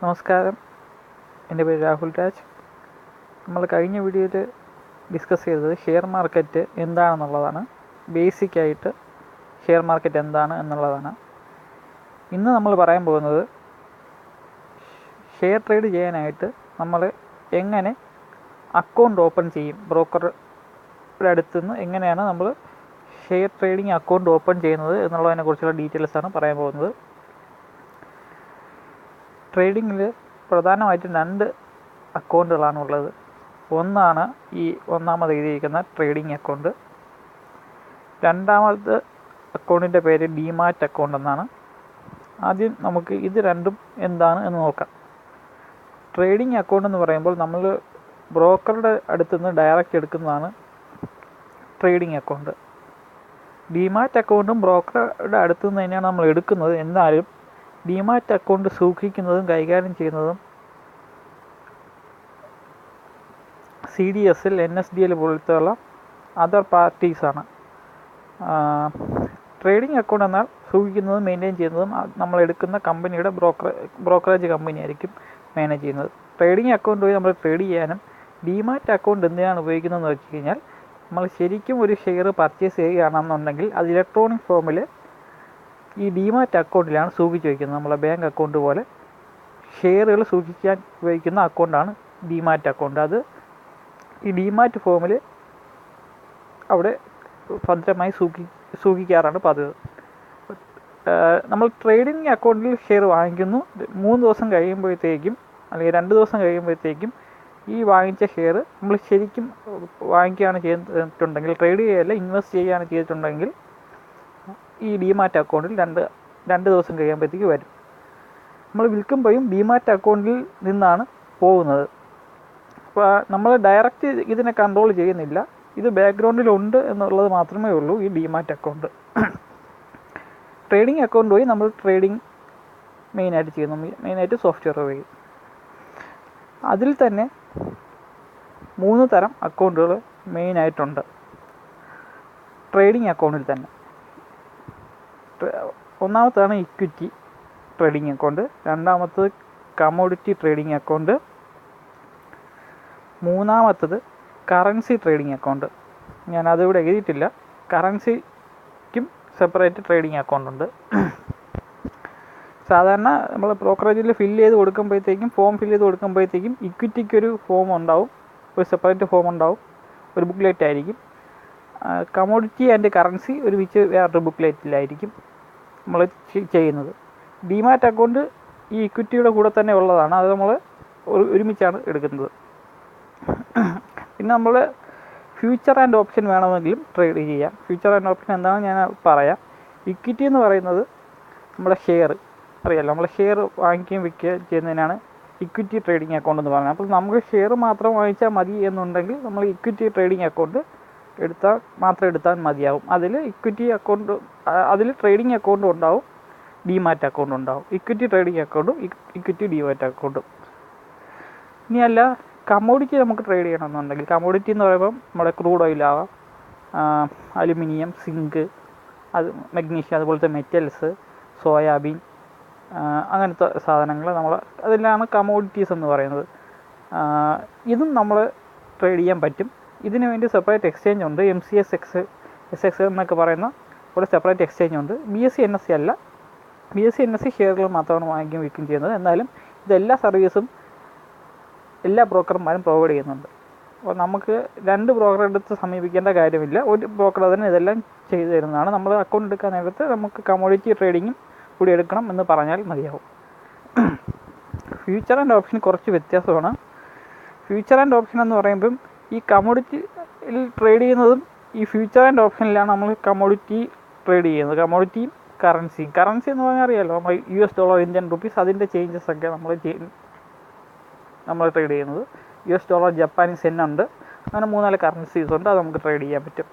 നമസ്കാരം, എൻ്റെ പേര് രാഹുൽ രാജ്. നമ്മൾ കഴിഞ്ഞ വീഡിയോയിൽ ഡിസ്കസ് ചെയ്തത് ഷെയർ മാർക്കറ്റ് എന്താണെന്നുള്ളതാണ്. ബേസിക്കായിട്ട് ഷെയർ മാർക്കറ്റ് എന്താണ് എന്നുള്ളതാണ്. ഇന്ന് നമ്മൾ പറയാൻ പോകുന്നത് ഷെയർ ട്രേഡ് ചെയ്യാനായിട്ട് നമ്മൾ എങ്ങനെ അക്കൗണ്ട് ഓപ്പൺ ചെയ്യും, ബ്രോക്കറുടെ അടുത്ത് നിന്ന് എങ്ങനെയാണ് നമ്മൾ ഷെയർ ട്രേഡിംഗ് അക്കൗണ്ട് ഓപ്പൺ ചെയ്യുന്നത് എന്നുള്ളതിനെക്കുറിച്ചുള്ള ഡീറ്റെയിൽസാണ് പറയാൻ പോകുന്നത്. ട്രേഡിങ്ങിൽ പ്രധാനമായിട്ടും 2 അക്കൗണ്ടുകളാണ് ഉള്ളത്. ഒന്നാണ് ഈ ഒന്നാമത് എഴുതിയിരിക്കുന്ന ട്രേഡിംഗ് അക്കൗണ്ട്. രണ്ടാമത് അക്കൗണ്ടിൻ്റെ പേര് ഡിമാറ്റ് അക്കൗണ്ട് എന്നാണ്. ആദ്യം നമുക്ക് ഇത് രണ്ടും എന്താണ് എന്ന് നോക്കാം. ട്രേഡിംഗ് അക്കൗണ്ട് എന്ന് പറയുമ്പോൾ നമ്മൾ ബ്രോക്കറുടെ അടുത്തുനിന്ന് ഡയറക്റ്റ് എടുക്കുന്നതാണ് ട്രേഡിംഗ് അക്കൗണ്ട്. ഡിമാറ്റ് അക്കൗണ്ടും ബ്രോക്കറുടെ അടുത്തുനിന്ന് തന്നെയാണ് നമ്മൾ എടുക്കുന്നത്. എന്നാലും ഡിമാറ്റ് അക്കൗണ്ട് സൂക്ഷിക്കുന്നതും കൈകാര്യം ചെയ്യുന്നതും CDSL, NSDL പോലത്തെയുള്ള അതർ പാർട്ടീസാണ്. ട്രേഡിംഗ് അക്കൗണ്ട് എന്നാൽ സൂക്ഷിക്കുന്നതും മെയിൻറ്റെയിൻ ചെയ്യുന്നതും നമ്മൾ എടുക്കുന്ന കമ്പനിയുടെ ബ്രോക്കറേജ് കമ്പനി ആയിരിക്കും മാനേജ് ചെയ്യുന്നത്. ട്രേഡിംഗ് അക്കൗണ്ട് വഴി നമ്മൾ ട്രേഡ് ചെയ്യാനും ഡിമാറ്റ് അക്കൗണ്ട് എന്തിനാണ് ഉപയോഗിക്കുന്നതെന്ന് വെച്ച് കഴിഞ്ഞാൽ, നമ്മൾ ശരിക്കും ഒരു ഷെയർ പർച്ചേസ് ചെയ്യുകയാണെന്നുണ്ടെങ്കിൽ അത് ഇലക്ട്രോണിക് ഫോമിൽ ഈ ഡിമാറ്റ് അക്കൗണ്ടിലാണ് സൂക്ഷിച്ച് വയ്ക്കുന്നത്. നമ്മളെ ബാങ്ക് അക്കൗണ്ട് പോലെ ഷെയറുകൾ സൂക്ഷിക്കാൻ ഉപയോഗിക്കുന്ന അക്കൗണ്ടാണ് ഡിമാറ്റ് അക്കൗണ്ട്. അത് ഈ ഡിമാറ്റ് ഫോമിൽ അവിടെ ഭദ്രമായി സൂക്ഷിക്കാറാണ് പതിവ്. നമ്മൾ ട്രേഡിംഗ് അക്കൗണ്ടിൽ ഷെയർ വാങ്ങിക്കുന്നു. 3 ദിവസം കഴിയുമ്പോഴത്തേക്കും അല്ലെങ്കിൽ 2 ദിവസം കഴിയുമ്പോഴത്തേക്കും ഈ വാങ്ങിച്ച ഷെയർ നമ്മൾ ശരിക്കും വാങ്ങിക്കുകയാണ് ചെയ്തിട്ടുണ്ടെങ്കിൽ, ട്രേഡ് ചെയ്യുകയല്ല ഇൻവെസ്റ്റ് ചെയ്യുകയാണ് ചെയ്തിട്ടുണ്ടെങ്കിൽ ഈ ഡിമാറ്റ് അക്കൗണ്ടിൽ 2 ദിവസം കഴിയുമ്പോഴത്തേക്ക് വരും. നമ്മൾ വിൽക്കുമ്പോഴും ഡിമാറ്റ് അക്കൗണ്ടിൽ നിന്നാണ് പോകുന്നത്. അപ്പോൾ നമ്മൾ ഡയറക്റ്റ് ഇതിനെ കൺട്രോൾ ചെയ്യുന്നില്ല. ഇത് ബാക്ക്ഗ്രൗണ്ടിലുണ്ട് എന്നുള്ളത് മാത്രമേ ഉള്ളൂ ഈ ഡിമാറ്റ് അക്കൗണ്ട്. ട്രേഡിംഗ് അക്കൗണ്ട് വഴി നമ്മൾ ട്രേഡിംഗ് മെയിനായിട്ട് ചെയ്യുന്നു, മെയിനായിട്ട് സോഫ്റ്റ്വെയർ വഴി. അതിൽ തന്നെ 3 തരം അക്കൗണ്ടുകൾ മെയിനായിട്ടുണ്ട് ട്രേഡിംഗ് അക്കൗണ്ടിൽ തന്നെ. ഒന്നാമത്തേതാണ് ഇക്വിറ്റി ട്രേഡിംഗ് അക്കൗണ്ട്, രണ്ടാമത്തത് കമ്മോഡിറ്റി ട്രേഡിംഗ് അക്കൗണ്ട്, മൂന്നാമത്തത് കറൻസി ട്രേഡിംഗ് അക്കൗണ്ട്. ഞാൻ അതിവിടെ എഴുതിയിട്ടില്ല. കറൻസിക്കും സെപ്പറേറ്റ് ട്രേഡിംഗ് അക്കൗണ്ട് ഉണ്ട്. സാധാരണ നമ്മൾ ബ്രോക്കറേജിൽ ഫോം ഫില്ല് ചെയ്ത് കൊടുക്കുമ്പോഴത്തേക്കും ഇക്വിറ്റിക്കൊരു ഫോം ഉണ്ടാവും, ഒരു സെപ്പറേറ്റ് ഫോം ഉണ്ടാവും, ഒരു ബുക്ക്ലെറ്റ് ആയിരിക്കും. കമ്മോഡിറ്റി ആൻഡ് കറൻസി ഒരുമിച്ച് വേറൊരു ബുക്ക്ലെറ്റിലായിരിക്കും നമ്മൾ ചെയ്യുന്നത്. ഡിമാറ്റ് അക്കൗണ്ട് ഈ ഇക്വിറ്റിയുടെ കൂടെ തന്നെ ഉള്ളതാണ്. അത് നമ്മൾ ഒരുമിച്ചാണ് എടുക്കുന്നത്. പിന്നെ നമ്മൾ ഫ്യൂച്ചർ ആൻഡ് ഓപ്ഷൻ വേണമെങ്കിലും ട്രേഡ് ചെയ്യാം. ഫ്യൂച്ചർ ആൻഡ് ഓപ്ഷൻ എന്താണെന്ന് ഞാൻ പറയാം. ഇക്വിറ്റി എന്ന് പറയുന്നത് നമ്മുടെ ഷെയർ അറിയാമല്ലോ, നമ്മൾ ഷെയർ വാങ്ങിക്കുകയും വിൽക്കുകയും ചെയ്യുന്നതിനാണ് ഇക്വിറ്റി ട്രേഡിംഗ് അക്കൗണ്ട് എന്ന് പറയുന്നത്. അപ്പോൾ നമുക്ക് ഷെയർ മാത്രം വാങ്ങിച്ചാൽ മതി എന്നുണ്ടെങ്കിൽ നമ്മൾ ഇക്വിറ്റി ട്രേഡിംഗ് അക്കൗണ്ട് എടുത്താൽ മതിയാവും. അതിൽ ഇക്വിറ്റി അക്കൗണ്ട്, അതിൽ ട്രേഡിംഗ് അക്കൗണ്ടും ഉണ്ടാവും, ഡിമാറ്റ് അക്കൗണ്ടും ഉണ്ടാവും. ഇക്വിറ്റി ട്രേഡിംഗ് അക്കൗണ്ടും ഇക്വിറ്റി ഡിമാറ്റ് അക്കൗണ്ടും. ഇനിയല്ല കമ്മോഡിറ്റി നമുക്ക് ട്രേഡ് ചെയ്യണമെന്നുണ്ടെങ്കിൽ, കമ്മോഡിറ്റി എന്ന് പറയുമ്പോൾ നമ്മുടെ ക്രൂഡ് ഓയിലാവാം, അലുമിനിയം, സിങ്ക്, മഗ്നീഷ്യം, അതുപോലത്തെ മെറ്റൽസ്, സോയാബീൻ, അങ്ങനത്തെ സാധനങ്ങൾ അതെല്ലാമാണ് കമ്മോഡിറ്റീസ് എന്ന് പറയുന്നത്. ഇതും നമ്മൾ ട്രേഡ് ചെയ്യാൻ പറ്റും. ഇതിന് വേണ്ടി സെപ്പറേറ്റ് എക്സ്ചേഞ്ച് ഉണ്ട്. MCX എന്നൊക്കെ പറയുന്ന ഒരു സെപ്പറേറ്റ് എക്സ്ചേഞ്ച് ഉണ്ട്. BSE NSE അല്ല. BSE NSE ഷെയറുകൾ മാത്രമാണ് വാങ്ങിക്കുകയും വിൽക്കുകയും ചെയ്യുന്നത്. എന്നാലും ഇതെല്ലാ സർവീസും എല്ലാ ബ്രോക്കർമാരും പ്രൊവൈഡ് ചെയ്യുന്നുണ്ട്. അപ്പോൾ നമുക്ക് 2 ബ്രോക്കറെ അടുത്ത് സമീപിക്കേണ്ട കാര്യമില്ല. ഒരു ബ്രോക്കർ തന്നെ ഇതെല്ലാം ചെയ്തു തരുന്നതാണ്. നമ്മൾ അക്കൗണ്ട് എടുക്കാൻ നേരത്ത് നമുക്ക് കമ്മോഡിറ്റി ട്രേഡിങ്ങും കൂടി എടുക്കണം എന്ന് പറഞ്ഞാൽ മതിയാവും. ഫ്യൂച്ചർ ആൻഡ് ഓപ്ഷൻ കുറച്ച് വ്യത്യാസമാണ്. ഫ്യൂച്ചർ ആൻഡ് ഓപ്ഷൻ എന്ന് പറയുമ്പം ഈ കമ്മോഡിറ്റിയിൽ ട്രേഡ് ചെയ്യുന്നതും ഈ ഫ്യൂച്ചർ ആൻഡ് ഓപ്ഷനിലാണ് നമ്മൾ കമ്മോഡിറ്റി ട്രേഡ് ചെയ്യുന്നത്. കമ്മോഡിറ്റിയും കറൻസി എന്ന് പറഞ്ഞാൽ അറിയാമല്ലോ, നമ്മൾ $, ഇന്ത്യൻ റുപ്പീസ്, അതിൻ്റെ ചേഞ്ചസ് ഒക്കെ നമ്മൾ ട്രേഡ് ചെയ്യുന്നത്. $, ജപ്പാനീസ് യെൻ ഉണ്ട്, അങ്ങനെ 3-4 കറൻസീസ് ഉണ്ട്. അത് നമുക്ക് ട്രേഡ് ചെയ്യാൻ പറ്റും.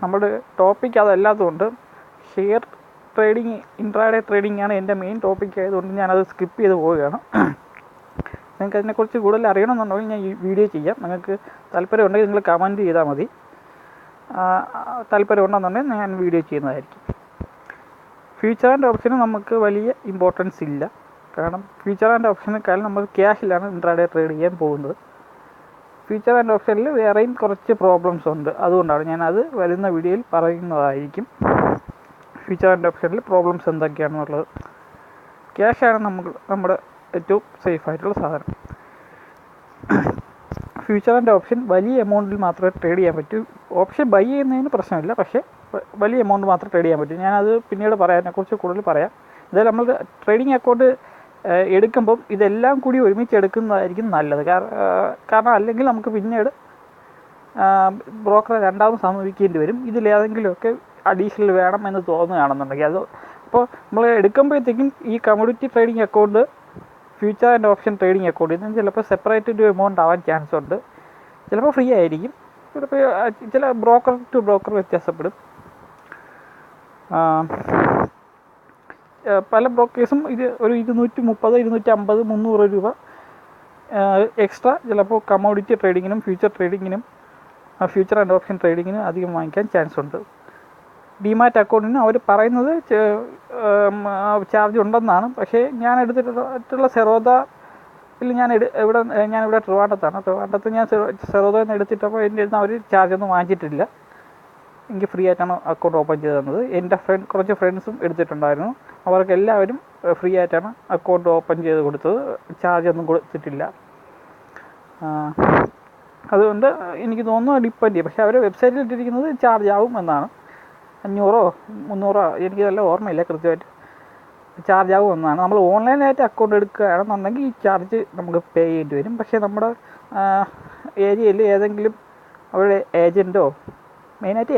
നമ്മുടെ ടോപ്പിക് അതല്ലാത്തതുകൊണ്ട് ഷെയർ ട്രേഡിങ്, ഇൻട്രാഡേ ട്രേഡിംഗ് ആണ് എൻ്റെ മെയിൻ ടോപ്പിക് ആയതുകൊണ്ട് ഞാനത് സ്കിപ്പ് ചെയ്ത് പോവുകയാണ്. നിങ്ങൾക്ക് അതിനെക്കുറിച്ച് കൂടുതൽ അറിയണമെന്നുണ്ടെങ്കിൽ ഞാൻ ഈ വീഡിയോ ചെയ്യാം. നിങ്ങൾക്ക് താല്പര്യമുണ്ടെങ്കിൽ നിങ്ങൾ കമൻറ്റ് ചെയ്താൽ മതി. താല്പര്യമുണ്ടെന്നുണ്ടെങ്കിൽ ഞാൻ വീഡിയോ ചെയ്യുന്നതായിരിക്കും. ഫ്യൂച്ചർ ആൻഡ് ഓപ്ഷന് നമുക്ക് വലിയ ഇമ്പോർട്ടൻസ് ഇല്ല. കാരണം ഫ്യൂച്ചർ ആൻഡ് ഓപ്ഷനേക്കാളും നമ്മൾ ക്യാഷിലാണ് ഇൻട്രാഡേ ട്രേഡ് ചെയ്യാൻ പോകുന്നത്. ഫ്യൂച്ചർ ആൻഡ് ഓപ്ഷനിൽ വേറെയും കുറച്ച് പ്രോബ്ലംസ് ഉണ്ട്, അതുകൊണ്ടാണ് ഞാനത് വരുന്ന വീഡിയോയിൽ പറയുന്നതായിരിക്കും. ഫ്യൂച്ചർ ആൻഡ് ഓപ്ഷനിൽ പ്രോബ്ലംസ് എന്തൊക്കെയാണെന്നുള്ളത്. ക്യാഷാണ് നമ്മുടെ ഏറ്റവും സേഫായിട്ടുള്ള സാധനം. ഫ്യൂച്ചർ ആൻഡ് ഓപ്ഷൻ വലിയ എമൗണ്ടിൽ മാത്രമേ ട്രേഡ് ചെയ്യാൻ പറ്റൂ. ഓപ്ഷൻ ബൈ ചെയ്യുന്നതിന് പ്രശ്നമില്ല, പക്ഷേ വലിയ എമൗണ്ട് മാത്രമേ ട്രേഡ് ചെയ്യാൻ പറ്റൂ. ഞാനത് പിന്നീട് അതിനെക്കുറിച്ച് കൂടുതൽ പറയാം. ഇതായാലും നമ്മൾ ട്രേഡിംഗ് അക്കൗണ്ട് എടുക്കുമ്പം ഇതെല്ലാം കൂടി ഒരുമിച്ച് എടുക്കുന്നതായിരിക്കും നല്ലത്. കാരണം അല്ലെങ്കിൽ നമുക്ക് പിന്നീട് ബ്രോക്കറെ രണ്ടാമത് സമീപിക്കേണ്ടി വരും. ഇതിലേതെങ്കിലുമൊക്കെ അഡീഷണൽ വേണം എന്ന് തോന്നുകയാണെന്നുണ്ടെങ്കിൽ. അപ്പോൾ നമ്മൾ എടുക്കുമ്പോഴത്തേക്കും ഈ commodity trading account, future and option trading account ഇതിന് ചിലപ്പോൾ സെപ്പറേറ്റ് ഒരു എമൗണ്ട് ആവാൻ ചാൻസ് ഉണ്ട്. ചിലപ്പോൾ ഫ്രീ ആയിരിക്കും, ചിലപ്പോൾ ചില ബ്രോക്കർ ടു ബ്രോക്കർ വ്യത്യാസപ്പെടും. പല ബ്രോക്കേഴ്സും ഇത് ഒരു 230, 250, 300 രൂപ എക്സ്ട്രാ ചിലപ്പോൾ കമ്മോഡിറ്റി ട്രേഡിങ്ങിനും ഫ്യൂച്ചർ ട്രേഡിങ്ങിനും ഫ്യൂച്ചർ ആൻഡ് ഓപ്ഷൻ ട്രേഡിങ്ങിനും അധികം വാങ്ങിക്കാൻ ചാൻസ് ഉണ്ട്. ഡിമാറ്റ് അക്കൗണ്ടിന് അവർ പറയുന്നത് ചാർജ് ഉണ്ടെന്നാണ്. പക്ഷേ ഞാൻ എടുത്തിട്ടുള്ള സെറോദയിൽ ഞാനിവിടെ ട്രിവാൻഡ്രത്ത് ഞാൻ സെറോദയിൽ നിന്ന് എടുത്തിട്ടപ്പോൾ എൻ്റെ അടുത്ത് അവർ ചാർജൊന്നും വാങ്ങിച്ചിട്ടില്ല. എനിക്ക് ഫ്രീ ആയിട്ടാണ് അക്കൗണ്ട് ഓപ്പൺ ചെയ്ത് തന്നത്. എൻ്റെ കുറച്ച് ഫ്രണ്ട്സും എടുത്തിട്ടുണ്ടായിരുന്നു. അവർക്ക് എല്ലാവരും ഫ്രീ ആയിട്ടാണ് അക്കൗണ്ട് ഓപ്പൺ ചെയ്ത് കൊടുത്തത്, ചാർജൊന്നും കൊടുത്തിട്ടില്ല. അതുകൊണ്ട് എനിക്ക് തോന്നുന്നു ഡിപ്പെൻഡ് ചെയ്യും. പക്ഷേ അവർ വെബ്സൈറ്റിൽ ഇട്ടിരിക്കുന്നത് ചാർജ് ആവും എന്നാണ്. 500 300 എനിക്ക് നല്ല ഓർമ്മയില്ല കൃത്യമായിട്ട്. ചാർജ് ആവും എന്നാണ്. നമ്മൾ ഓൺലൈനായിട്ട് അക്കൗണ്ട് എടുക്കുകയാണെന്നുണ്ടെങ്കിൽ ഈ ചാർജ് നമുക്ക് പേ ചെയ്യേണ്ടി വരും. പക്ഷേ നമ്മുടെ ഏരിയയിൽ ഏതെങ്കിലും അവരുടെ ഏജൻറ്റോ, മെയിനായിട്ട്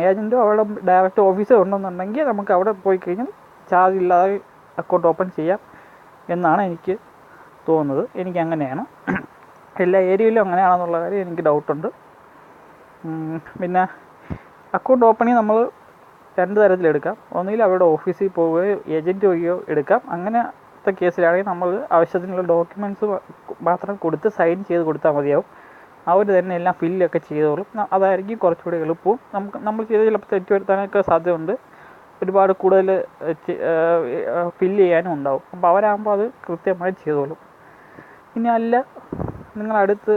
ഏജൻറ്റോ അവിടെ ഡയറക്റ്റ് ഓഫീസോ ഉണ്ടെന്നുണ്ടെങ്കിൽ നമുക്ക് അവിടെ പോയി കഴിഞ്ഞാൽ ചാർജ് ഇല്ലാതെ അക്കൗണ്ട് ഓപ്പൺ ചെയ്യാം എന്നാണ് എനിക്ക് തോന്നുന്നത്. എനിക്കങ്ങനെയാണ്. എല്ലാ ഏരിയയിലും അങ്ങനെയാണെന്നുള്ള കാര്യം എനിക്ക് ഡൗട്ടുണ്ട്. പിന്നെ അക്കൗണ്ട് ഓപ്പണിങ് നമ്മൾ 2 തരത്തിലെടുക്കാം. ഒന്നുകിൽ അവരുടെ ഓഫീസിൽ പോവുകയോ ഏജൻറ്റ് വഴിയോ എടുക്കാം. അങ്ങനത്തെ കേസിലാണെങ്കിൽ നമ്മൾ ആവശ്യത്തിനുള്ള ഡോക്യുമെൻറ്റ്സ് മാത്രം കൊടുത്ത് സൈൻ ചെയ്ത് കൊടുത്താൽ മതിയാവും. അവർ തന്നെ എല്ലാം ഫില്ലൊക്കെ ചെയ്തോളും. അതായിരിക്കും കുറച്ചുകൂടി എളുപ്പവും. നമ്മൾ ചെയ്ത് ചിലപ്പോൾ തെറ്റ് വരുത്താനൊക്കെ സാധ്യതയുണ്ട്. ഒരുപാട് കൂടുതൽ ഫില്ല് ചെയ്യാനും ഉണ്ടാവും. അപ്പോൾ അവരാകുമ്പോൾ അത് കൃത്യമായി ചെയ്തോളും. ഇനി അല്ല, നിങ്ങളടുത്ത്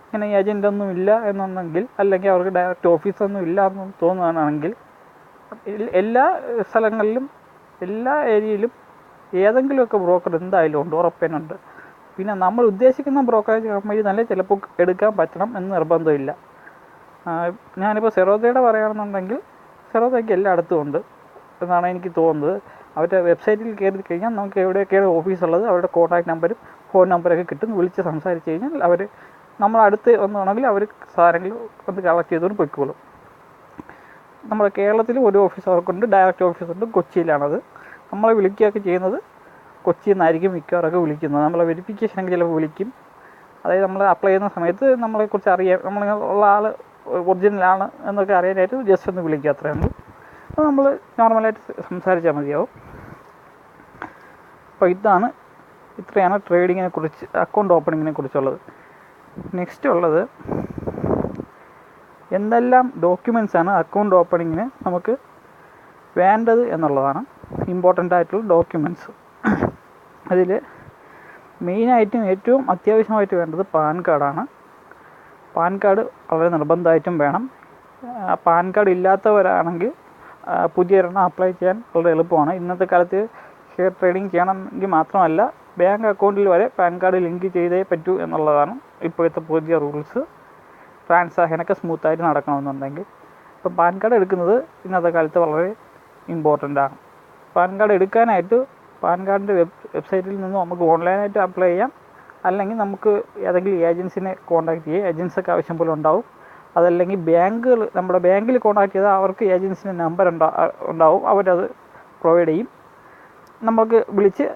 ഇങ്ങനെ ഏജൻറ്റൊന്നും ഇല്ല എന്നുണ്ടെങ്കിൽ, അല്ലെങ്കിൽ അവർക്ക് ഡയറക്റ്റ് ഓഫീസൊന്നും ഇല്ല എന്ന് തോന്നുകയാണെങ്കിൽ, എല്ലാ സ്ഥലങ്ങളിലും എല്ലാ ഏരിയയിലും ഏതെങ്കിലുമൊക്കെ ബ്രോക്കർ എന്തായാലും ഉണ്ട്, ഉറപ്പേനുണ്ട്. പിന്നെ നമ്മൾ ഉദ്ദേശിക്കുന്ന ബ്രോക്കറേജ് കമ്പനി തന്നെ ചിലപ്പോൾ എടുക്കാൻ പറ്റണം എന്ന് നിർബന്ധമില്ല. ഞാനിപ്പോൾ സെറോദയുടെ പറയുകയാണെന്നുണ്ടെങ്കിൽ സെറോദയ്ക്ക് എല്ലായിടത്തും ഉണ്ട് എന്നാണ് എനിക്ക് തോന്നുന്നത്. അവരുടെ വെബ്സൈറ്റിൽ കയറി കഴിഞ്ഞാൽ നമുക്ക് എവിടെയൊക്കെയാണ് ഓഫീസുള്ളത് അവരുടെ കോൺടാക്ട് നമ്പരും ഫോൺ നമ്പറൊക്കെ കിട്ടും. വിളിച്ച് സംസാരിച്ച് കഴിഞ്ഞാൽ അവർ നമ്മളടുത്ത് ഒന്നാണെങ്കിൽ അവർ സാധനങ്ങൾ ഒന്ന് കളക്ട് ചെയ്തുകൊണ്ട് പൊയ്ക്കോളും. നമ്മുടെ കേരളത്തിൽ ഒരു ഓഫീസ് അവർക്കുണ്ട്, ഡയറക്റ്റ് ഓഫീസുണ്ട്, കൊച്ചിയിലാണത്. നമ്മളെ വിളിക്കുകയൊക്കെ ചെയ്യുന്നത് കൊച്ചിയിൽ നിന്നായിരിക്കും മിക്കവാറൊക്കെ വിളിക്കുന്നത്. നമ്മളെ വെരിഫിക്കേഷനൊക്കെ ചിലപ്പോൾ വിളിക്കും. അതായത് നമ്മൾ അപ്ലൈ ചെയ്യുന്ന സമയത്ത് നമ്മളെക്കുറിച്ച് അറിയാൻ, നമ്മളുള്ള ആൾ ഒറിജിനലാണ് എന്നൊക്കെ അറിയാനായിട്ട് ജസ്റ്റ് ഒന്ന് വിളിക്കുക, അത്രയുള്ളൂ. അപ്പോൾ നമ്മൾ നോർമലായിട്ട് സംസാരിച്ചാൽ മതിയാവും. അപ്പോൾ ഇത്രയാണ് ട്രേഡിങ്ങിനെ കുറിച്ച്, അക്കൗണ്ട് ഓപ്പണിങ്ങിനെ കുറിച്ചുള്ളത്. നെക്സ്റ്റ് ഉള്ളത് എന്തെല്ലാം ഡോക്യുമെൻറ്റ്സാണ് അക്കൗണ്ട് ഓപ്പണിങ്ങിന് നമുക്ക് വേണ്ടത് എന്നുള്ളതാണ്. ഇമ്പോർട്ടൻ്റ് ആയിട്ടുള്ള ഡോക്യുമെൻറ്റ്സ്. അതിൽ മെയിനായിട്ടും ഏറ്റവും അത്യാവശ്യമായിട്ട് വേണ്ടത് പാൻ കാർഡാണ്. പാൻ കാർഡ് വളരെ നിർബന്ധമായിട്ടും വേണം. പാൻ കാർഡ് ഇല്ലാത്തവരാണെങ്കിൽ പുതിയൊരെണ്ണം അപ്ലൈ ചെയ്യാൻ വളരെ എളുപ്പമാണ്. ഇന്നത്തെ കാലത്ത് ഷെയർ ട്രേഡിംഗ് ചെയ്യണമെങ്കിൽ മാത്രമല്ല, ബാങ്ക് അക്കൗണ്ടിൽ വരെ പാൻ കാർഡ് ലിങ്ക് ചെയ്തേ പറ്റൂ എന്നുള്ളതാണ് ഇപ്പോഴത്തെ പുതിയ റൂൾസ്. ട്രാൻസാക്ഷനൊക്കെ സ്മൂത്തായിട്ട് നടക്കണമെന്നുണ്ടെങ്കിൽ ഇപ്പം പാൻ കാർഡ് എടുക്കുന്നത് ഇന്നത്തെ കാലത്ത് വളരെ ഇമ്പോർട്ടൻ്റാണ്. പാൻ കാർഡ് എടുക്കാനായിട്ട് പാൻ കാർഡിൻ്റെ വെബ്സൈറ്റിൽ നിന്ന് നമുക്ക് ഓൺലൈനായിട്ട് അപ്ലൈ ചെയ്യാം. അല്ലെങ്കിൽ നമുക്ക് ഏതെങ്കിലും ഏജൻസിനെ കോൺടാക്ട് ചെയ്യാം. ഏജൻസൊക്കെ ആവശ്യം പോലെ ഉണ്ടാവും. അതല്ലെങ്കിൽ നമ്മുടെ ബാങ്കിൽ കോൺടാക്ട് ചെയ്താൽ അവർക്ക് ഏജൻസിൻ്റെ നമ്പർ ഉണ്ടാവും. അവരത് പ്രൊവൈഡ് ചെയ്യും. നമുക്ക് വിളിച്ച്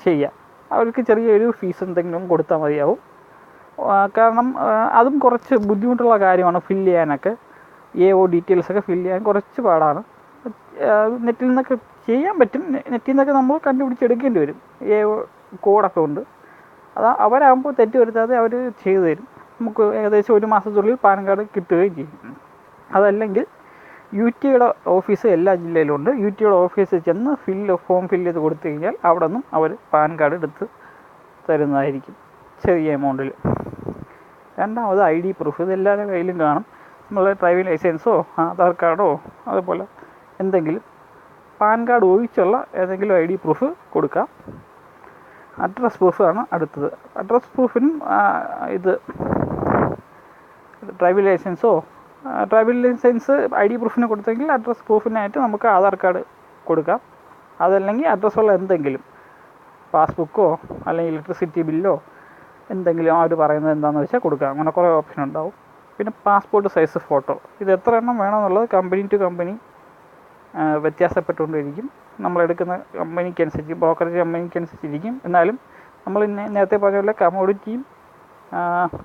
ചെയ്യാം. അവർക്ക് ചെറിയൊരു ഫീസ് എന്തെങ്കിലും കൊടുത്താൽ മതിയാവും. കാരണം അതും കുറച്ച് ബുദ്ധിമുട്ടുള്ള കാര്യമാണ് ഫില്ല് ചെയ്യാനൊക്കെ. AO ഡീറ്റെയിൽസൊക്കെ ഫില്ല് ചെയ്യാൻ കുറച്ച് പാടാണ്. നെറ്റിൽ നിന്നൊക്കെ ചെയ്യാൻ പറ്റും. നെറ്റിൽ നിന്നൊക്കെ നമ്മൾ കണ്ടുപിടിച്ചെടുക്കേണ്ടി വരും. AO കോഡൊക്കെ ഉണ്ട്. അവരാകുമ്പോൾ തെറ്റ് വരുത്താതെ അവർ ചെയ്തു തരും. നമുക്ക് ഏകദേശം 1 മാസത്തിനുള്ളിൽ പാൻ കാർഡ് കിട്ടുകയും ചെയ്യും. അതല്ലെങ്കിൽ UTയുടെ ഓഫീസ് എല്ലാ ജില്ലയിലും ഉണ്ട്. UTയുടെ ഓഫീസിൽ ചെന്ന് ഫോം ഫില്ല് ചെയ്ത് കൊടുത്തു കഴിഞ്ഞാൽ അവിടെ നിന്നും അവർ പാൻ കാർഡ് എടുത്ത് തരുന്നതായിരിക്കും ചെറിയ എമൗണ്ടിൽ. രണ്ടാമത് ID പ്രൂഫ്. ഇതെല്ലാവരുടെ കയ്യിലും കാണും. നമ്മളെ ഡ്രൈവിംഗ് ലൈസൻസോ ആധാർ കാർഡോ അതുപോലെ എന്തെങ്കിലും പാൻ കാർഡ് ഒഴിച്ചുള്ള ഏതെങ്കിലും ID പ്രൂഫ് കൊടുക്കാം. അഡ്രസ് പ്രൂഫാണ് അടുത്തത്. അഡ്രസ് പ്രൂഫിനും ഇത് ഡ്രൈവിംഗ് ലൈസൻസോ ഡ്രൈവിംഗ് ലൈസൻസ് ID പ്രൂഫിന് കൊടുത്തെങ്കിൽ അഡ്രസ് പ്രൂഫിനായിട്ട് നമുക്ക് ആധാർ കാർഡ് കൊടുക്കാം. അതല്ലെങ്കിൽ അഡ്രസ്സുള്ള എന്തെങ്കിലും പാസ്ബുക്കോ അല്ലെങ്കിൽ ഇലക്ട്രിസിറ്റി ബില്ലോ എന്തെങ്കിലും അവർ പറയുന്നത് എന്താണെന്ന് വെച്ചാൽ കൊടുക്കാം. അങ്ങനെ കുറേ ഓപ്ഷൻ ഉണ്ടാവും. പിന്നെ പാസ്പോർട്ട് സൈസ് ഫോട്ടോ. ഇത് എത്ര എണ്ണം വേണമെന്നുള്ളത് കമ്പനി ടു കമ്പനി വ്യത്യാസപ്പെട്ടുകൊണ്ടിരിക്കും. നമ്മളെടുക്കുന്ന കമ്പനിക്കനുസരിച്ച് ബ്രോക്കറേജ് കമ്പനിക്കനുസരിച്ചിരിക്കും. എന്നാലും നമ്മൾ നേരത്തെ പറഞ്ഞ പോലെ കമോഡിറ്റിയും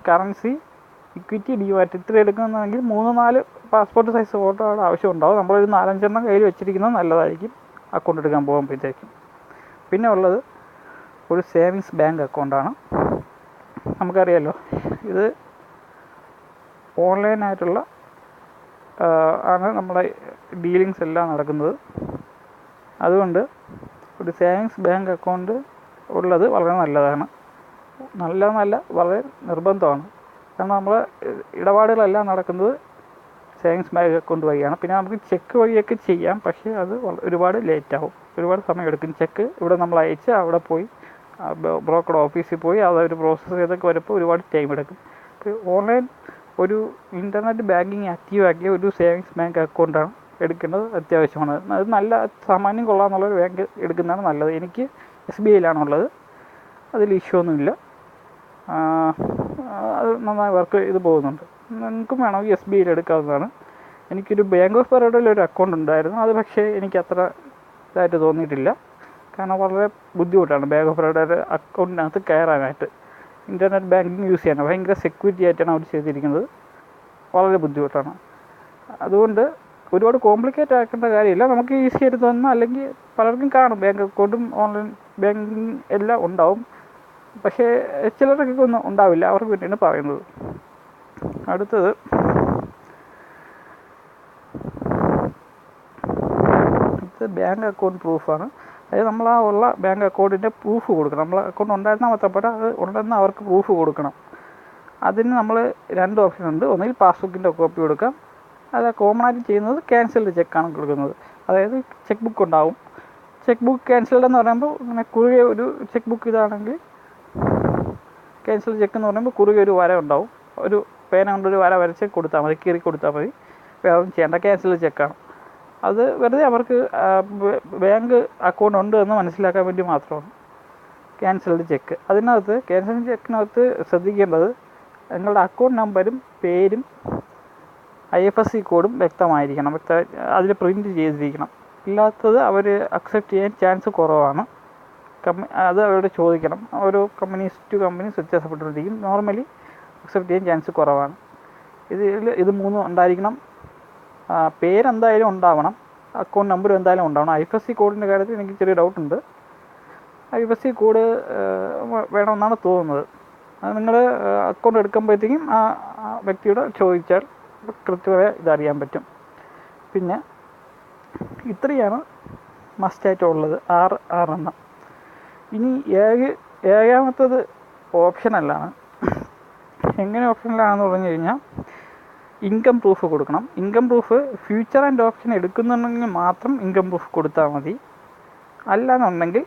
കറൻസി ഇക്വിറ്റി ഡിമാറ്റ് ഇത്ര എടുക്കുന്നതെങ്കിൽ 3-4 പാസ്പോർട്ട് സൈസ് ഫോട്ടോ അവിടെ ആവശ്യമുണ്ടാവും. നമ്മളൊരു 4-5 എണ്ണം കയ്യിൽ വെച്ചിരിക്കുന്നത് നല്ലതായിരിക്കും അക്കൗണ്ട് എടുക്കാൻ പോകുമ്പോഴത്തേക്കും. പിന്നെ ഉള്ളത് ഒരു സേവിങ്സ് ബാങ്ക് അക്കൗണ്ടാണ്. നമുക്കറിയാമല്ലോ ഇത് ഓൺലൈനായിട്ടുള്ള ആണ് നമ്മുടെ ഡീലിങ്സ് എല്ലാം നടക്കുന്നത്. അതുകൊണ്ട് ഒരു സേവിങ്സ് ബാങ്ക് അക്കൗണ്ട് ഉള്ളത് വളരെ നല്ലതാണ്. നല്ലതെന്നല്ല, വളരെ നിർബന്ധമാണ്. കാരണം നമ്മളെ ഇടപാടുകളെല്ലാം നടക്കുന്നത് സേവിങ്സ് ബാങ്ക് അക്കൗണ്ട് വഴിയാണ്. പിന്നെ നമുക്ക് ചെക്ക് വഴിയൊക്കെ ചെയ്യാം, പക്ഷേ അത് ഒരുപാട് ലേറ്റാവും, ഒരുപാട് സമയം എടുക്കും. ചെക്ക് ഇവിടെ നമ്മൾ അയച്ച് അവിടെ പോയി ബ്രോക്കർ ഓഫീസിൽ പോയി അതൊരു പ്രോസസ്സ് ചെയ്തൊക്കെ വരുമ്പോൾ ഒരുപാട് ടൈം എടുക്കും. ഇപ്പോൾ ഓൺലൈൻ ഒരു ഇൻ്റർനെറ്റ് ബാങ്കിങ് ആക്റ്റീവാക്കിയ ഒരു സേവിങ്സ് ബാങ്ക് അക്കൗണ്ടാണ് എടുക്കേണ്ടത് അത്യാവശ്യമാണ്. അത് നല്ല സാമാന്യം കൊള്ളാമെന്നുള്ളൊരു ബാങ്ക് എടുക്കുന്നതാണ് നല്ലത്. എനിക്ക് SBIയിലാണുള്ളത്. അതിൽ ഇഷ്യൂ ഒന്നുമില്ല. അത് നന്നായി വർക്ക് ചെയ്ത് പോകുന്നുണ്ട്. നിങ്ങൾക്കും വേണമെങ്കിൽ SBIയിൽ എടുക്കാവുന്നതാണ്. എനിക്കൊരു ബാങ്ക് ഓഫ് ബറോഡയിൽ ഒരു അക്കൗണ്ട് ഉണ്ടായിരുന്നു. അത് പക്ഷേ എനിക്ക് അത്ര ഇതായിട്ട് തോന്നിയിട്ടില്ല. കാരണം വളരെ ബുദ്ധിമുട്ടാണ് ബാങ്ക് ഓഫ് ബറോഡയുടെ അക്കൗണ്ടിനകത്ത് കയറാനായിട്ട്. ഇൻ്റർനെറ്റ് ബാങ്കിങ് യൂസ് ചെയ്യാൻ ഭയങ്കര സെക്യൂരിറ്റി ആയിട്ടാണ് അവർ ചെയ്തിരിക്കുന്നത്. വളരെ ബുദ്ധിമുട്ടാണ്. അതുകൊണ്ട് ഒരുപാട് കോംപ്ലിക്കേറ്റ് ആക്കേണ്ട കാര്യമില്ല. നമുക്ക് ഈസി ആയിട്ട് തോന്നുന്ന, അല്ലെങ്കിൽ പലർക്കും കാണും ബാങ്ക് അക്കൗണ്ടും ഓൺലൈൻ ബാങ്കിങ് എല്ലാം ഉണ്ടാവും. പക്ഷേ ചിലർക്കൊക്കെ ഒന്നും ഉണ്ടാവില്ല. അവർക്ക് വേണ്ടിയാണ് പറയുന്നത്. അടുത്തത് ബാങ്ക് അക്കൗണ്ട് പ്രൂഫാണ്. അതായത് നമ്മൾ ആ ഉള്ള ബാങ്ക് അക്കൗണ്ടിൻ്റെ പ്രൂഫ് കൊടുക്കണം. നമ്മൾ അക്കൗണ്ട് ഉണ്ടായിരുന്നാൽ മാത്രം പോരാ, അത് ഉണ്ടെന്ന് അവർക്ക് പ്രൂഫ് കൊടുക്കണം. അതിന് നമ്മൾ 2 ഓപ്ഷൻ ഉണ്ട്. ഒന്നുകിൽ പാസ്ബുക്കിൻ്റെ കോപ്പി കൊടുക്കാം. അത് കോമൺ ആയിട്ട് ചെയ്യുന്നത് ക്യാൻസൽഡ് ചെക്കാണ് കൊടുക്കുന്നത്. അതായത് ചെക്ക് ബുക്ക് ഉണ്ടാവും. ചെക്ക് ബുക്ക് ക്യാൻസൽഡ് എന്ന് പറയുമ്പോൾ ഇങ്ങനെ കുറുകെ ഒരു ചെക്ക് ബുക്ക് ഇതാണെങ്കിൽ ക്യാൻസൽ ചെക്ക് എന്ന് പറയുമ്പോൾ കുറുകെ ഒരു വര ഉണ്ടാവും. ഒരു പേന കൊണ്ടൊരു വര വരച്ച് കൊടുത്താൽ മതി, കീറി കൊടുത്താൽ മതി. വേറെ ഒന്നും ചെയ്യേണ്ട, ക്യാൻസൽ ചെക്കാണ്. അത് വെറുതെ അവർക്ക് ബാങ്ക് അക്കൗണ്ട് ഉണ്ട് എന്ന് മനസ്സിലാക്കാൻ വേണ്ടി മാത്രമാണ് ക്യാൻസൽഡ് ചെക്ക്. അതിനകത്ത് ക്യാൻസൽഡ് ചെക്കിനകത്ത് ശ്രദ്ധിക്കേണ്ടത് നിങ്ങളുടെ അക്കൗണ്ട് നമ്പരും പേരും IFSC കോഡും വ്യക്തമായിരിക്കണം. അതിൽ പ്രിൻറ്റ് ചെയ്തിരിക്കണം. ഇല്ലാത്തത് അവർ അക്സെപ്റ്റ് ചെയ്യാൻ ചാൻസ് കുറവാണ്. അത് അവരോട് ചോദിക്കണം. ഓരോ കമ്പനീസ് ടു കമ്പനീസ് വ്യത്യാസപ്പെട്ടുകൊണ്ടിരിക്കും. നോർമലി അക്സെപ്റ്റ് ചെയ്യാൻ ചാൻസ് കുറവാണ്. ഇത് 3 ഉണ്ടായിരിക്കണം. പേരെന്തായാലും ഉണ്ടാവണം. അക്കൗണ്ട് നമ്പറും എന്തായാലും ഉണ്ടാവണം. IFSC കോഡിൻ്റെ കാര്യത്തിൽ എനിക്ക് ചെറിയ ഡൗട്ടുണ്ട്. IFSC കോഡ് വേണമെന്നാണ് തോന്നുന്നത്. അത് നിങ്ങൾ അക്കൗണ്ട് എടുക്കുമ്പോഴത്തേക്കും ആ വ്യക്തിയോട് ചോദിച്ചാൽ കൃത്യമായി ഇതറിയാൻ പറ്റും. പിന്നെ ഇത്രയാണ് മസ്റ്റായിട്ടുള്ളത്, 6 എണ്ണം. ഇനി ഏഴാമത്തത് ഓപ്ഷനല്ലാണ്. എങ്ങനെ ഓപ്ഷനിലാണെന്ന് പറഞ്ഞു കഴിഞ്ഞാൽ ഇൻകം പ്രൂഫ് കൊടുക്കണം. Income proof future and option എടുക്കുന്നുണ്ടെങ്കിൽ മാത്രം ഇൻകം പ്രൂഫ് കൊടുത്താൽ മതി. അല്ലാന്നുണ്ടെങ്കിൽ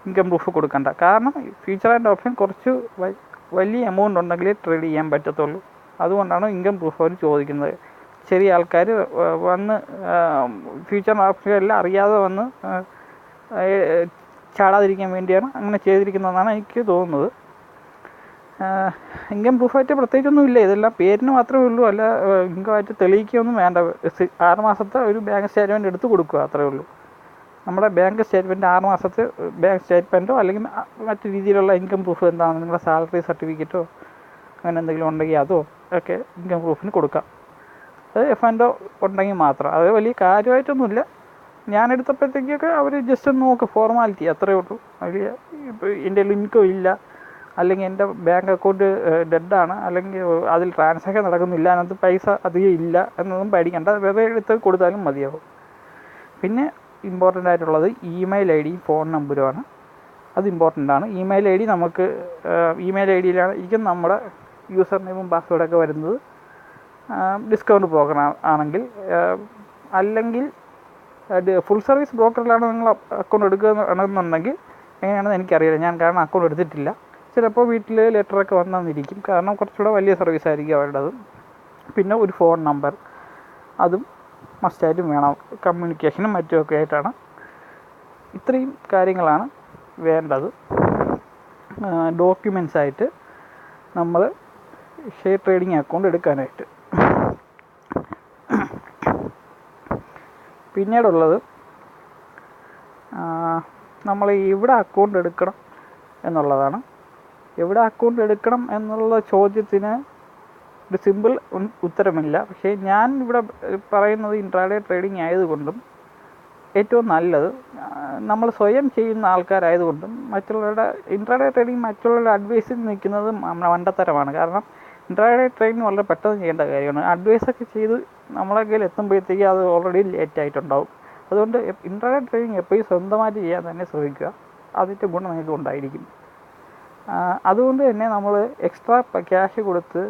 ഇൻകം പ്രൂഫ് കൊടുക്കണ്ട. കാരണം ഫ്യൂച്ചർ ആൻഡ് ഓപ്ഷൻ കുറച്ച് വലിയ എമൗണ്ട് ഉണ്ടെങ്കിലേ ട്രേഡ് ചെയ്യാൻ പറ്റത്തുള്ളൂ. അതുകൊണ്ടാണ് ഇൻകം പ്രൂഫ് അവർ ചോദിക്കുന്നത്. ചെറിയ ആൾക്കാർ വന്ന് ഫ്യൂച്ചർ ഓപ്ഷൻ എല്ലാം അറിയാതെ വന്ന് ചാടാതിരിക്കാൻ വേണ്ടിയാണ് അങ്ങനെ ചെയ്തിരിക്കുന്നതെന്നാണ് എനിക്ക് തോന്നുന്നത്. ഇൻകം പ്രൂഫായിട്ട് പ്രത്യേകിച്ചൊന്നും ഇല്ല. ഇതെല്ലാം പേരിന് മാത്രമേ ഉള്ളൂ. അല്ല ഇൻകമായിട്ട് തെളിയിക്കുകയൊന്നും വേണ്ട. 6 മാസത്തെ ഒരു ബാങ്ക് സ്റ്റേറ്റ്മെൻറ്റ് എടുത്ത് കൊടുക്കുക, അത്രയേ ഉള്ളൂ. നമ്മുടെ ബാങ്ക് സ്റ്റേറ്റ്മെൻറ്റ് 6 മാസത്തെ ബാങ്ക് സ്റ്റേറ്റ്മെൻറ്റോ അല്ലെങ്കിൽ മറ്റു രീതിയിലുള്ള ഇൻകം പ്രൂഫ് എന്താണ്, നിങ്ങളുടെ സാലറി സർട്ടിഫിക്കറ്റോ അങ്ങനെ എന്തെങ്കിലും ഉണ്ടെങ്കിൽ അതോ ഒക്കെ ഇൻകം പ്രൂഫിന് കൊടുക്കാം. അത് F&O ഉണ്ടെങ്കിൽ മാത്രം. അത് വലിയ കാര്യമായിട്ടൊന്നുമില്ല. ഞാൻ എടുത്തപ്പോഴത്തേക്കൊക്കെ അവർ ജസ്റ്റ് ഒന്ന് നോക്ക്, ഫോർമാലിറ്റി അത്രയേ ഉള്ളൂ. വലിയ ഇപ്പോൾ എൻ്റെ ഇൻകം ഇല്ല, അല്ലെങ്കിൽ എൻ്റെ ബാങ്ക് അക്കൗണ്ട് ഡെഡാണ്, അല്ലെങ്കിൽ അതിൽ ട്രാൻസാക്ഷൻ നടക്കുന്നില്ല, അതിനകത്ത് പൈസ അധികം ഇല്ല എന്നൊന്നും പേടിക്കേണ്ട, വെറുതെ എടുത്ത് കൊടുത്താലും മതിയാവും. പിന്നെ ഇമ്പോർട്ടൻ്റ് ആയിട്ടുള്ളത് ഇമെയിൽ ഐ ഡിയും ഫോൺ നമ്പറുമാണ്. അത് ഇമ്പോർട്ടൻ്റ് ആണ്. ഇമെയിൽ ഐ ഡി നമുക്ക് ഇമെയിൽ ഐ ഡിയിലായിരിക്കും നമ്മുടെ യൂസർ നെയിമും പാസ്വേഡൊക്കെ വരുന്നത്. ഡിസ്കൗണ്ട് ബ്രോക്കർ ആണെങ്കിൽ, അല്ലെങ്കിൽ ഫുൾ സർവീസ് ബ്രോക്കറിലാണ് നിങ്ങൾ അക്കൗണ്ട് എടുക്കുകയാണെന്നുണ്ടെങ്കിൽ എങ്ങനെയാണെന്ന് എനിക്കറിയില്ല, ഞാൻ കാരണം അക്കൗണ്ട് എടുത്തിട്ടില്ല. ചിലപ്പോൾ വീട്ടിൽ ലെറ്ററൊക്കെ വന്നിരിക്കും, കാരണം കുറച്ചുകൂടെ വലിയ സർവീസ് ആയിരിക്കും അവരുടേത്. പിന്നെ ഒരു ഫോൺ നമ്പർ, അതും മസ്റ്റായിട്ടും വേണം, കമ്മ്യൂണിക്കേഷനും മറ്റുമൊക്കെ ആയിട്ടാണ്. ഇത്രയും കാര്യങ്ങളാണ് വേണ്ടത് ഡോക്യുമെൻ്റ്സ് ആയിട്ട് നമ്മൾ ഷെയർ ട്രേഡിംഗ് അക്കൗണ്ട് എടുക്കാനായിട്ട്. പിന്നീടുള്ളത് നമ്മൾ എവിടെ അക്കൗണ്ട് എടുക്കണം എന്നുള്ളതാണ്. എവിടെ അക്കൗണ്ട് എടുക്കണം എന്നുള്ള ചോദ്യത്തിന് ഒരു സിമ്പിൾ ഉത്തരമില്ല. പക്ഷേ ഞാൻ ഇവിടെ പറയുന്നത് ഇൻട്രാഡേ ട്രേഡിംഗ് ആയതുകൊണ്ടും ഏറ്റവും നല്ലത് നമ്മൾ സ്വയം ചെയ്യുന്ന ആൾക്കാരായതുകൊണ്ടും മറ്റുള്ളവരുടെ ഇൻട്രാഡേ ട്രേഡിംഗ് മറ്റുള്ളവരുടെ അഡ്വൈസിൽ നിൽക്കുന്നത് മണ്ടത്തരമാണ്. കാരണം ഇൻട്രാഡേ ട്രേഡിംഗ് വളരെ പെട്ടെന്ന് ചെയ്യേണ്ട കാര്യമാണ്. അഡ്വൈസൊക്കെ ചെയ്ത് നമ്മളെ കയ്യിൽ എത്തുമ്പോഴത്തേക്ക് അത് ഓൾറെഡി ലേറ്റ് ആയിട്ടുണ്ടാവും. അതുകൊണ്ട് ഇൻട്രാഡേ ട്രേഡിംഗ് എപ്പോഴും സ്വന്തമായിട്ട് ചെയ്യാൻ തന്നെ ശ്രമിക്കുക, അതിൻ്റെ ഗുണം നിങ്ങൾക്ക് ഉണ്ടായിരിക്കും. അതുകൊണ്ട് തന്നെ നമ്മൾ എക്സ്ട്രാ ക്യാഷ് കൊടുത്ത്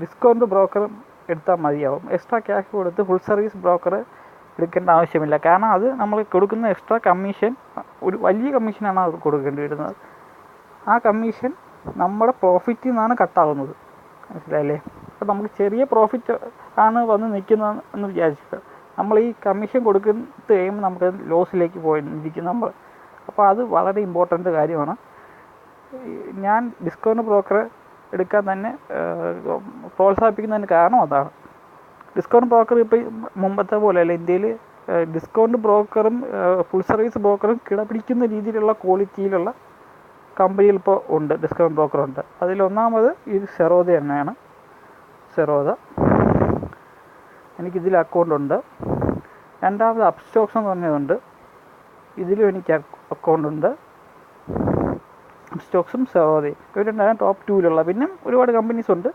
ഡിസ്കൗണ്ട് ബ്രോക്കർ എടുത്താൽ മതിയാവും. എക്സ്ട്രാ ക്യാഷ് കൊടുത്ത് ഫുൾ സർവീസ് ബ്രോക്കർ എടുക്കേണ്ട ആവശ്യമില്ല. കാരണം അത് നമ്മൾ കൊടുക്കുന്ന എക്സ്ട്രാ കമ്മീഷൻ ഒരു വലിയ കമ്മീഷനാണ് അത് കൊടുക്കേണ്ടി വരുന്നത്. ആ കമ്മീഷൻ നമ്മുടെ പ്രോഫിറ്റിൽ നിന്നാണ് കട്ടാവുന്നത്, മനസ്സിലായില്ലേ? അപ്പോൾ നമുക്ക് ചെറിയ പ്രോഫിറ്റ് ആണ് വന്ന് നിൽക്കുന്നത് എന്ന് വിചാരിച്ചിട്ട് നമ്മൾ ഈ കമ്മീഷൻ കൊടുക്കുന്ന കഴിയുമ്പോൾ നമുക്ക് ലോസിലേക്ക് പോയിരിക്കും നമ്മൾ. അപ്പോൾ അത് വളരെ ഇമ്പോർട്ടൻ്റ് കാര്യമാണ്. ഞാൻ ഡിസ്കൗണ്ട് ബ്രോക്കർ എടുക്കാൻ തന്നെ പ്രോത്സാഹിപ്പിക്കുന്നതിന് കാരണം അതാണ്. ഡിസ്കൗണ്ട് ബ്രോക്കർ ഇപ്പോൾ മുമ്പത്തെ പോലെയല്ല, ഇന്ത്യയിൽ ഡിസ്കൗണ്ട് ബ്രോക്കറും ഫുൾ സർവീസ് ബ്രോക്കറും കിടപിടിക്കുന്ന രീതിയിലുള്ള ക്വാളിറ്റിയിലുള്ള കമ്പനികൾ ഇപ്പോൾ ഉണ്ട്, ഡിസ്കൗണ്ട് ബ്രോക്കറുണ്ട്. അതിലൊന്നാമത് ഈ സെറോദ തന്നെയാണ്. സെറോദ എനിക്കിതിൽ അക്കൗണ്ടുണ്ട്. രണ്ടാമത് അപ്സ്റ്റോക്സ് എന്ന് പറഞ്ഞതുണ്ട്, ഇതിലും എനിക്ക് അക്കൗണ്ടുണ്ട്. അപ്സ്റ്റോക്സും സെറോദയും ഇവർ രണ്ടാണ് ടോപ്പ് 2-ലുള്ള. പിന്നെ ഒരുപാട് കമ്പനീസ് ഉണ്ട്.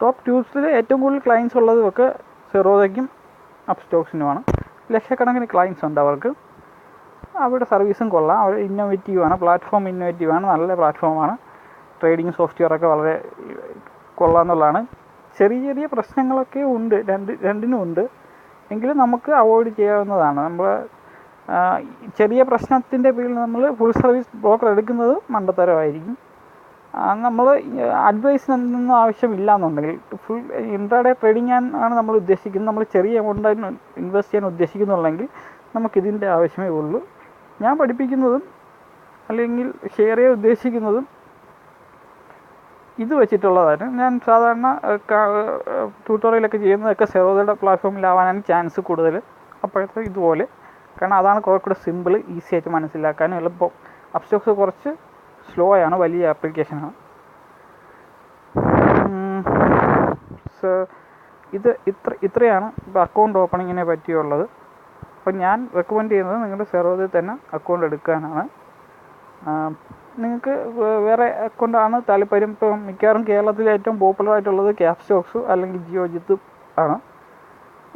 ടോപ്പ് 2-ൽ ഏറ്റവും കൂടുതൽ ക്ലയൻസ് ഉള്ളതും ഒക്കെ സെറോദയ്ക്കും അപ്സ്റ്റോക്സിനുമാണ്. ലക്ഷക്കണക്കിന് ക്ലയൻസ് ഉണ്ട് അവർക്ക്. അവരുടെ സർവീസും കൊള്ളാം, അവർ ഇന്നോവേറ്റീവാണ്, പ്ലാറ്റ്ഫോം ഇന്നോവേറ്റീവാണ്, നല്ല പ്ലാറ്റ്ഫോമാണ്. ട്രേഡിംഗ് സോഫ്റ്റ്വെയറൊക്കെ വളരെ കൊള്ളാമെന്നുള്ളതാണ്. ചെറിയ ചെറിയ പ്രശ്നങ്ങളൊക്കെ ഉണ്ട്, രണ്ടിനും ഉണ്ട്, എങ്കിലും നമുക്ക് അവോയ്ഡ് ചെയ്യാവുന്നതാണ്. നമ്മൾ ചെറിയ പ്രശ്നത്തിൻ്റെ പേരിൽ നമ്മൾ ഫുൾ സർവീസ് ബ്രോക്കർ എടുക്കുന്നത് മണ്ടത്തരമായിരിക്കും. നമ്മൾ അഡ്വൈസിനൊന്നും ആവശ്യമില്ല എന്നുണ്ടെങ്കിൽ ഫുൾ ഇൻട്രാഡേ ട്രേഡിംഗ് ആണ് നമ്മൾ ഉദ്ദേശിക്കുന്നത്, നമ്മൾ ചെറിയ എമൗണ്ടായിട്ട് ഇൻവെസ്റ്റ് ചെയ്യാൻ ഉദ്ദേശിക്കുന്നുണ്ടെങ്കിൽ നമുക്കിതിൻ്റെ ആവശ്യമേ ഉള്ളൂ. ഞാൻ പഠിപ്പിക്കുന്നതും അല്ലെങ്കിൽ ഷെയർ ചെയ്യാൻ ഉദ്ദേശിക്കുന്നതും ഇത് വെച്ചിട്ടുള്ളതാണ്. ഞാൻ സാധാരണ ട്യൂട്ടോറിയലൊക്കെ ചെയ്യുന്നതൊക്കെ സെറോദയുടെ പ്ലാറ്റ്ഫോമിലാവാനാണ് ചാൻസ് കൂടുതൽ. അപ്പോഴത്തെ ഇതുപോലെ, കാരണം അതാണ് കുറേ കൂടെ സിമ്പിൾ, ഈസി ആയിട്ട് മനസ്സിലാക്കാനും എളുപ്പം. അപ്സ്റ്റോക്സ് കുറച്ച് സ്ലോ ആണ്, വലിയ ആപ്ലിക്കേഷനാണ്. ഇത്രയാണ് ഇപ്പോൾ അക്കൗണ്ട് ഓപ്പണിങ്ങിനെ പറ്റിയുള്ളത്. അപ്പോൾ ഞാൻ റെക്കമെൻഡ് ചെയ്യുന്നത് നിങ്ങളുടെ സെറോദയിൽ തന്നെ അക്കൗണ്ട് എടുക്കാനാണ്. നിങ്ങൾക്ക് വേറെ അക്കൗണ്ടാണ് താല്പര്യം, ഇപ്പം മിക്കവാറും കേരളത്തിൽ ഏറ്റവും പോപ്പുലർ ആയിട്ടുള്ളത് ക്യാപ്സ്റ്റോക്സ് അല്ലെങ്കിൽ ജിയോജിത്ത് ആണ്.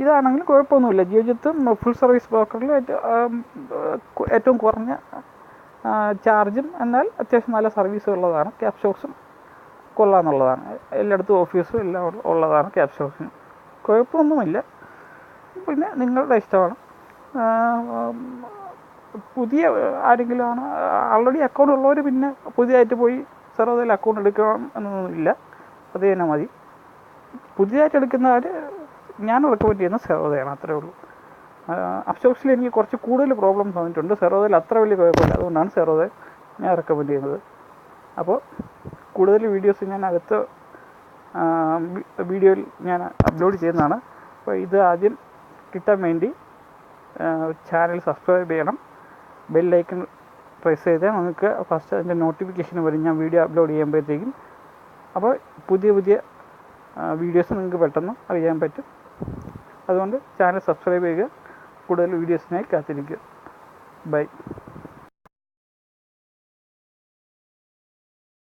ഇതാണെങ്കിൽ കുഴപ്പമൊന്നുമില്ല. ജിയോജിത്തും ഫുൾ സർവീസ് ബ്രോക്കറിൽ ഏറ്റവും കുറഞ്ഞ ചാർജും എന്നാൽ അത്യാവശ്യം നല്ല സർവീസ് ഉള്ളതാണ്. ക്യാപ്സ്റ്റോക്സും കൊള്ളാമെന്നുള്ളതാണ്, എല്ലായിടത്തും ഓഫീസും എല്ലാം ഉള്ളതാണ് ക്യാപ്സ്റ്റോക്സിന്, കുഴപ്പമൊന്നുമില്ല. പിന്നെ നിങ്ങളുടെ ഇഷ്ടമാണ്. പുതിയ ആരെങ്കിലും ആണ് ആൾറെഡി അക്കൗണ്ട് ഉള്ളവർ പിന്നെ പുതിയതായിട്ട് പോയി സെറോദയിൽ അക്കൗണ്ട് എടുക്കണം എന്നൊന്നുമില്ല, അത് തന്നെ മതി. പുതിയതായിട്ട് എടുക്കുന്നവർ ഞാൻ റെക്കമെൻഡ് ചെയ്യുന്നത് സെറോദയാണ്, അത്രേ ഉള്ളൂ. അപ്സ്റ്റോക്സിൽ എനിക്ക് കുറച്ച് കൂടുതൽ പ്രോബ്ലംസ് വന്നിട്ടുണ്ട്, സെറോദയിൽ അത്ര വലിയ കുഴപ്പമില്ല, അതുകൊണ്ടാണ് സെറോദ ഞാൻ റെക്കമെൻഡ് ചെയ്യുന്നത്. അപ്പോൾ കൂടുതൽ വീഡിയോസ് ഞാൻ അടുത്ത വീഡിയോയിൽ ഞാൻ അപ്ലോഡ് ചെയ്യുന്നതാണ്. അപ്പോൾ ഇത് ആദ്യം കിട്ടാൻ വേണ്ടി ചാനൽ സബ്സ്ക്രൈബ് ചെയ്യണം, ബെല്ലൈക്കൺ പ്രസ് ചെയ്താൽ നിങ്ങൾക്ക് ഫസ്റ്റ് അതിൻ്റെ നോട്ടിഫിക്കേഷൻ വരും ഞാൻ വീഡിയോ അപ്ലോഡ് ചെയ്യുമ്പോഴത്തേക്കും. അപ്പോൾ പുതിയ പുതിയ വീഡിയോസ് നിങ്ങൾക്ക് പെട്ടെന്ന് അറിയാൻ പറ്റും. അതുകൊണ്ട് ചാനൽ സബ്സ്ക്രൈബ് ചെയ്യുക, കൂടുതൽ വീഡിയോസിനായി കാത്തിരിക്കുക. ബൈ.